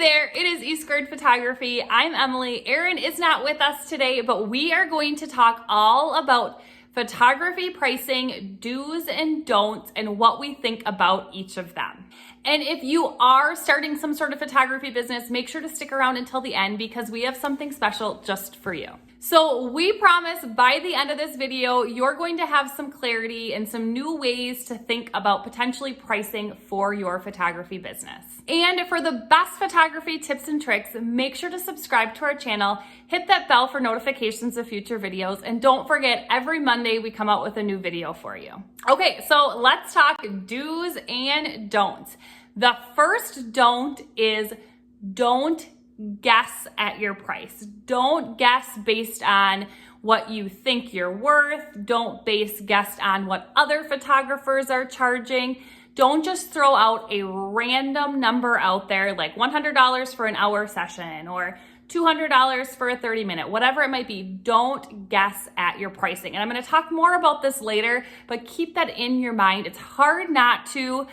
there, it is E2 Photography. I'm Emily. Erin is not with us today, but we are going to talk all about photography pricing, do's and don'ts, and what we think about each of them. And if you are starting some sort of photography business, make sure to stick around until the end because we have something special just for you. So we promise by the end of this video, you're going to have some clarity and some new ways to think about potentially pricing for your photography business. And for the best photography tips and tricks, make sure to subscribe to our channel, hit that bell for notifications of future videos, and don't forget, every Monday we come out with a new video for you. Okay, so let's talk do's and don'ts. The first don't is don't guess at your price. Don't guess based on what you think you're worth. Don't guess on what other photographers are charging. Don't just throw out a random number out there like $100 for an hour session or $200 for a 30-minute, whatever it might be. Don't guess at your pricing. And I'm going to talk more about this later, but keep that in your mind. It's hard not to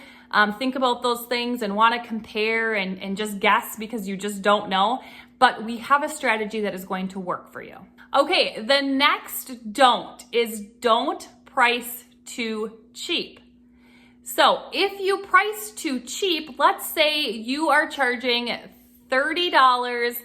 think about those things and want to compare and just guess because you just don't know. But we have a strategy that is going to work for you. Okay, the next don't is don't price too cheap. So if you price too cheap, let's say you are charging $30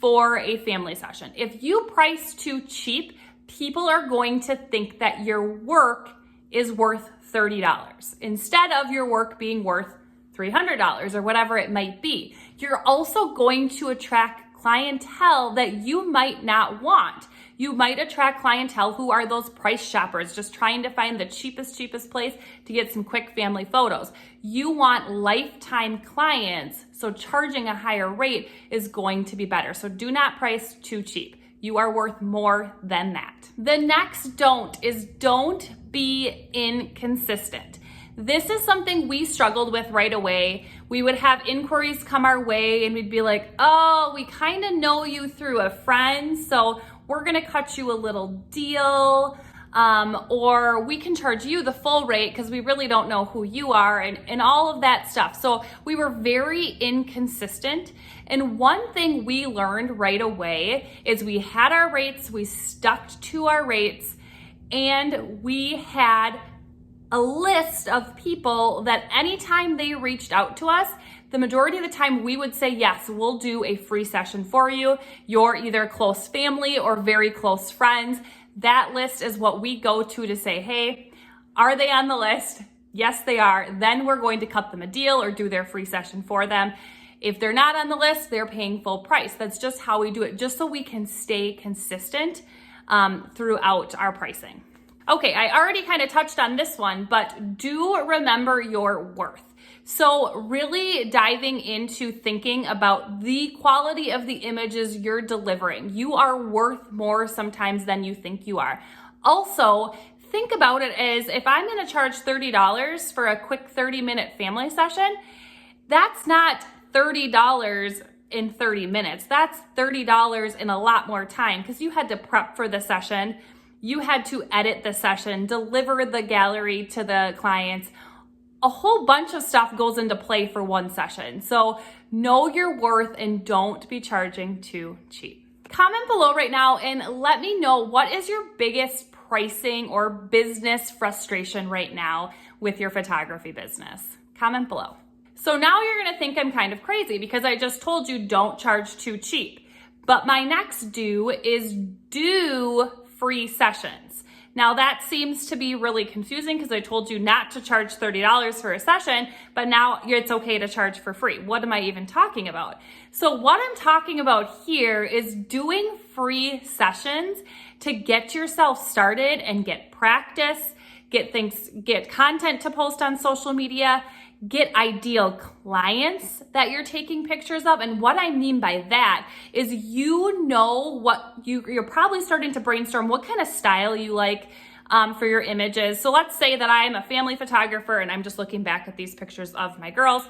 for a family session. If you price too cheap, people are going to think that your work is worth $30 instead of your work being worth $300 or whatever it might be. You're also going to attract clientele that you might not want. You might attract clientele who are those price shoppers, just trying to find the cheapest place to get some quick family photos. You want lifetime clients, so charging a higher rate is going to be better. So do not price too cheap. You are worth more than that. The next don't is don't be inconsistent. This is something we struggled with right away. We would have inquiries come our way and we'd be like, oh, we kind of know you through a friend, so we're gonna cut you a little deal, or we can charge you the full rate because we really don't know who you are, and all of that stuff. So we were very inconsistent. And one thing we learned right away is we had our rates, we stuck to our rates, and we had a list of people that anytime they reached out to us, the majority of the time we would say, yes, we'll do a free session for you. You're either close family or very close friends. That list is what we go to say, hey, are they on the list? Yes, they are. Then we're going to cut them a deal or do their free session for them. If they're not on the list, they're paying full price. That's just how we do it, just so we can stay consistent throughout our pricing. Okay, I already kind of touched on this one, but do remember your worth. So really diving into thinking about the quality of the images you're delivering. You are worth more sometimes than you think you are. Also, think about it as if I'm going to charge $30 for a quick 30-minute family session, that's not $30 in 30 minutes. That's $30 in a lot more time because you had to prep for the session. You had to edit the session, deliver the gallery to the clients. A whole bunch of stuff goes into play for one session. So know your worth and don't be charging too cheap. Comment below right now and let me know, what is your biggest pricing or business frustration right now with your photography business? Comment below. So now you're gonna think I'm kind of crazy because I just told you don't charge too cheap. But my next do is do free sessions. Now that seems to be really confusing because I told you not to charge $30 for a session, but now it's okay to charge for free. What am I even talking about? So what I'm talking about here is doing free sessions to get yourself started and get practice, get content to post on social media, get ideal clients that you're taking pictures of. And what I mean by that is, you know what you're probably starting to brainstorm what kind of style you like for your images. So let's say that I'm a family photographer and I'm just looking back at these pictures of my girls.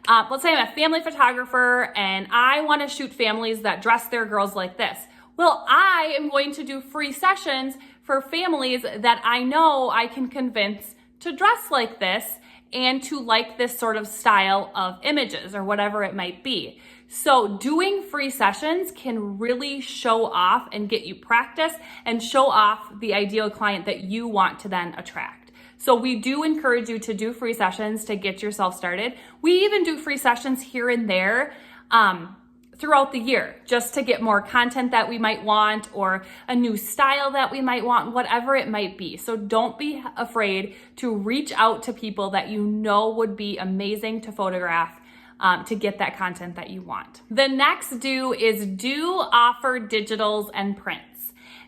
Let's say I'm a family photographer and I want to shoot families that dress their girls like this. Well, I am going to do free sessions for families that I know I can convince to dress like this and to like this sort of style of images or whatever it might be. So doing free sessions can really show off and get you practice and show off the ideal client that you want to then attract. So we do encourage you to do free sessions to get yourself started. We even do free sessions here and there throughout the year, just to get more content that we might want or a new style that we might want, whatever it might be. So don't be afraid to reach out to people that you know would be amazing to photograph to get that content that you want. The next do is do offer digitals and prints.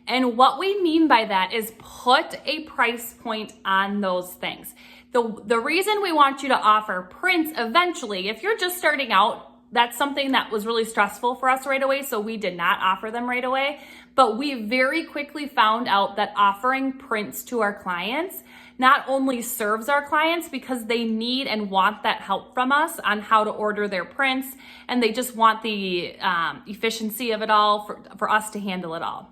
And what we mean by that is put a price point on those things. The reason we want you to offer prints eventually, if you're just starting out, that's something that was really stressful for us right away, so we did not offer them right away. But we very quickly found out that offering prints to our clients not only serves our clients because they need and want that help from us on how to order their prints, and they just want the efficiency of it all for us to handle it all.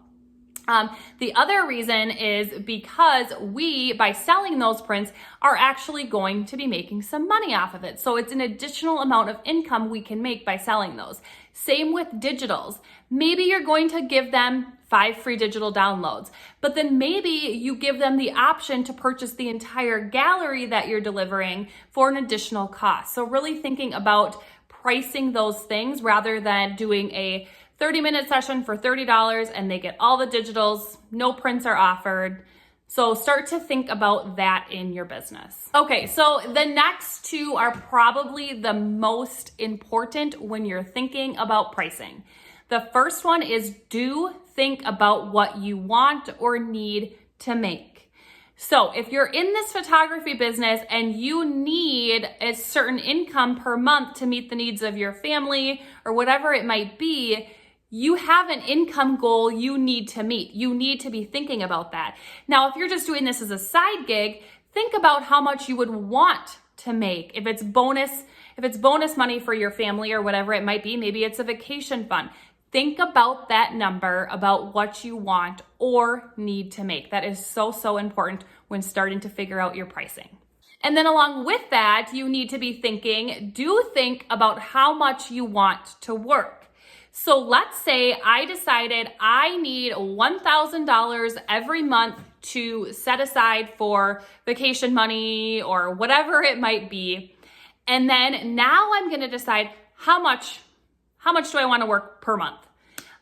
The other reason is because we, by selling those prints, are actually going to be making some money off of it. So it's an additional amount of income we can make by selling those. Same with digitals. Maybe you're going to give them 5 free digital downloads, but then maybe you give them the option to purchase the entire gallery that you're delivering for an additional cost. So really thinking about pricing those things rather than doing a 30-minute session for $30 and they get all the digitals, no prints are offered. So start to think about that in your business. Okay, so the next two are probably the most important when you're thinking about pricing. The first one is do think about what you want or need to make. So if you're in this photography business and you need a certain income per month to meet the needs of your family or whatever it might be, you have an income goal you need to meet. You need to be thinking about that. Now, if you're just doing this as a side gig, think about how much you would want to make. If it's bonus money for your family or whatever it might be, maybe it's a vacation fund. Think about that number, about what you want or need to make. That is so, so important when starting to figure out your pricing. And then along with that, you need to be think about how much you want to work. So let's say I decided I need $1,000 every month to set aside for vacation money or whatever it might be. And then now I'm going to decide how much do I want to work per month?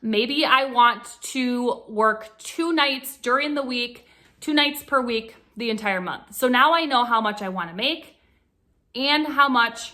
Maybe I want to work 2 nights during the week, 2 nights per week, the entire month. So now I know how much I want to make and how much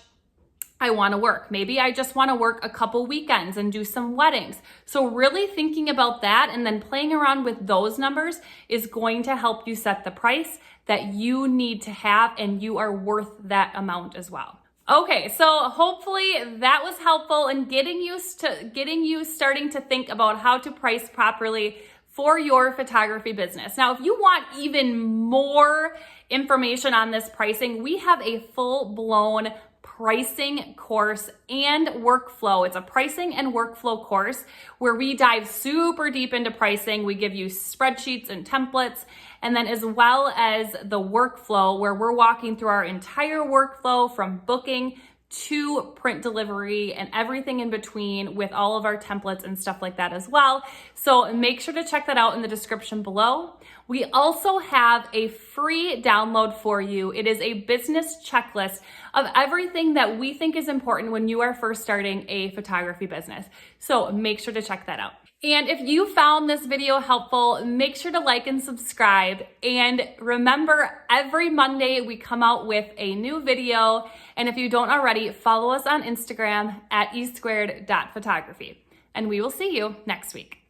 I want to work. Maybe I just want to work a couple weekends and do some weddings. So really thinking about that and then playing around with those numbers is going to help you set the price that you need to have, and you are worth that amount as well. Okay, so hopefully that was helpful in getting you starting to think about how to price properly for your photography business. Now, if you want even more information on this pricing, we have a full-blown pricing course and workflow. It's a pricing and workflow course where we dive super deep into pricing. We give you spreadsheets and templates, and then as well as the workflow where we're walking through our entire workflow from booking to print delivery and everything in between with all of our templates and stuff like that as well. So make sure to check that out in the description below. We also have a free download for you. It is a business checklist of everything that we think is important when you are first starting a photography business. So make sure to check that out. And if you found this video helpful, make sure to like and subscribe. And remember, every Monday we come out with a new video. And if you don't already, follow us on Instagram at e2photography. And we will see you next week.